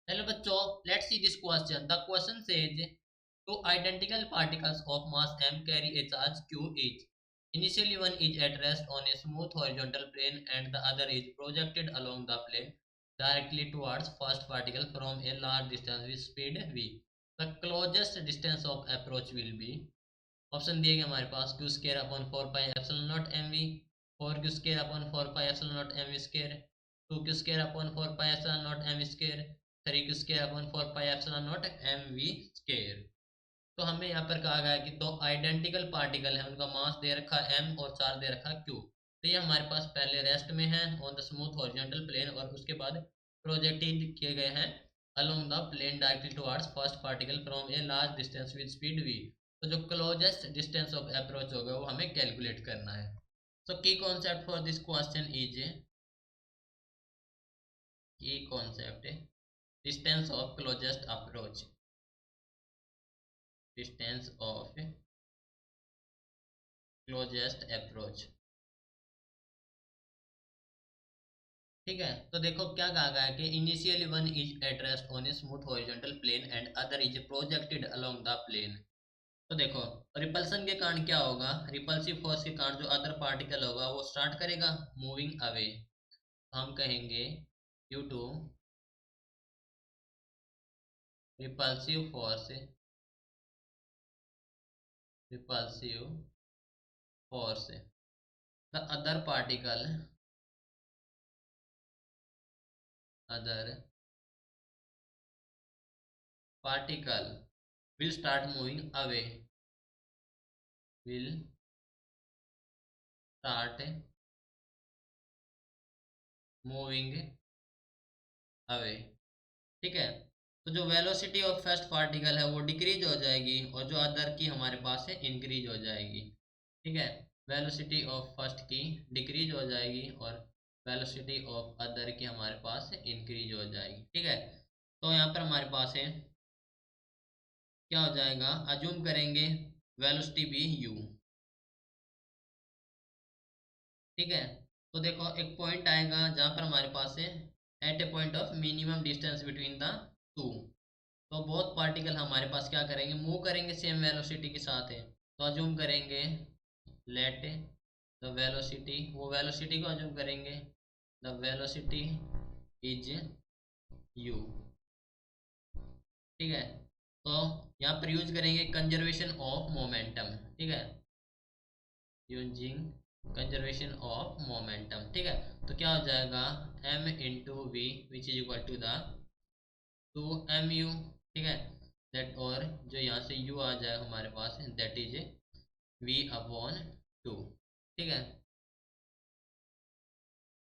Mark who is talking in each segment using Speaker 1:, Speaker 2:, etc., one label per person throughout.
Speaker 1: Hello बच्चों, let's see this question. The question says two identical particles of mass m carry a charge q each. Initially one is at rest on a smooth horizontal plane and the other is projected along the plane directly towards first particle from a large distance with speed v. The closest distance of approach will be option दिए गए हमारे पास q square upon 4 pi epsilon not m v, 4 q square upon 4 pi epsilon not m v square, 2 q square upon 4 pi epsilon not m v square, 3 q square upon 4 pi epsilon not m v square. तो हमें यहाँ पर कहा गया है कि दो identical particle है, उनका मास दे रखा है m और चार्ज दे रखा है q। तो ये हमारे पास पहले रेस्ट में है on the smooth horizontal plane और उसके बाद प्रोजेक्टेड किए गए हैं along the plane directly towards first particle from a large distance with speed v। तो जो क्लोजेस्ट डिस्टेंस ऑफ अप्रोच होगा वो हमें कैलकुलेट करना है। So key concept for this question is, key concept distance of closest approach, distance of closest approach. ठीक है, तो देखो क्या कहा गया है कि initially one is at rest on a smooth horizontal plane and other is projected along the plane. तो देखो रिपल्सन के कारण क्या होगा, रिपल्सिव फोर्स के कारण जो अदर पार्टिकल होगा वो स्टार्ट करेगा मूविंग अवे। हम कहेंगे due to repulsive force, repulsive force the other particle, other particle will start moving away, will start moving away। ठीक है, तो जो वेलोसिटी ऑफ फर्स्ट पार्टिकल है वो डिक्रीज हो जाएगी और जो अदर की हमारे पास है इंक्रीज हो जाएगी। ठीक है, वेलोसिटी ऑफ फर्स्ट की डिक्रीज हो जाएगी और वेलोसिटी ऑफ अदर की हमारे पास इंक्रीज हो जाएगी। ठीक है, तो यहाँ पर हमारे पास है क्या हो जाएगा, अज्यूम करेंगे वेलोसिटी बी यू। ठीक है, तो देखो एक पॉइंट आएगा जहाँ पर हमारे पास है at a point of minimum distance between the two. तो बहुत पार्टिकल हमारे पास क्या करेंगे, मूव करेंगे सेम वेलोसिटी के साथ है। तो अज्यूम करेंगे लेट द वेलोसिटी, वो वेलोसिटी को अज्यूम करेंगे द वेलोसिटी इज यू। ठीक है, तो यहाँ पर यूज करेंगे कंजर्वेशन ऑफ मोमेंटम। ठीक है, यूजिंग कंजर्वेशन ऑफ मोमेंटम। ठीक है, तो क्या हो जाएगा m into v which is equal to the 2mu। ठीक है, दैट और जो यहाँ से u आ जाएगा हमारे पास दैट इज v अपॉन 2। ठीक है,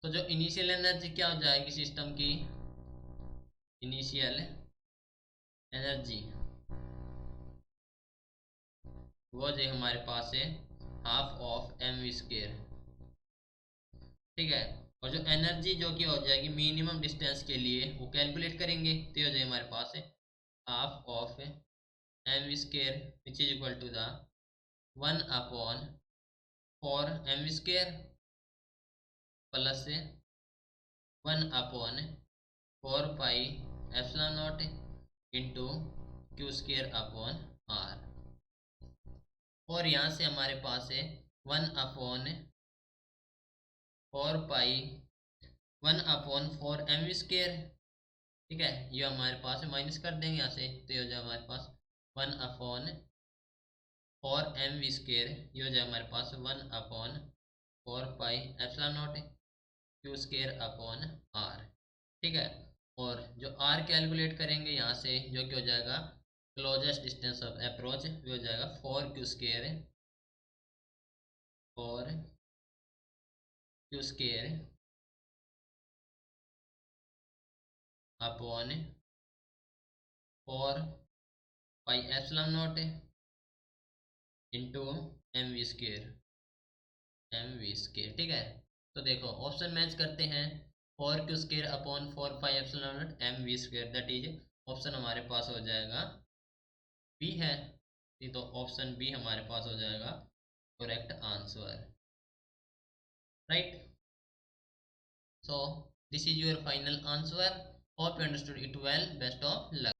Speaker 1: तो जो इनिशियल एनर्जी क्या हो जाएगी सिस्टम की, इनिशियल एनर्जी वो जो हमारे पास है half of m v square. ठीक है, और जो एनर्जी जो कि हो जाएगी मिनिमम डिस्टेंस के लिए वो कैलकुलेट करेंगे तो ये हो जाए हमारे पास है half of m v square which is equal to the 1/4 m v square plus 1/4 pi epsilon naught into q square upon r. और यहाँ से हमारे पास है 1/4 ठीक है, ये हमारे पास है माइनस कर देंगे यहाँ से तो ये हो जाए हमारे पास 1/4 एम वी स्केयर, ये हो जाए हमारे पास 1/4 pi epsilon naught q square upon r. ठीक है, और जो आर कैलकुलेट करेंगे यहाँ से जो कि हो जाएगा क्लोजेस्ट डिस्टेंस ऑफ अप्रोच, वो हो जाएगा 4 q square upon 4 pi epsilon naught into m v square. ठीक है, तो देखो ऑप्शन मैच करते हैं 4 q square upon 4 pi epsilon not m v square, that is option हमारे पास हो जाएगा बी है। तो ऑप्शन बी हमारे पास हो जाएगा correct answer, right. So this is your final answer hope you understood it well, best of luck.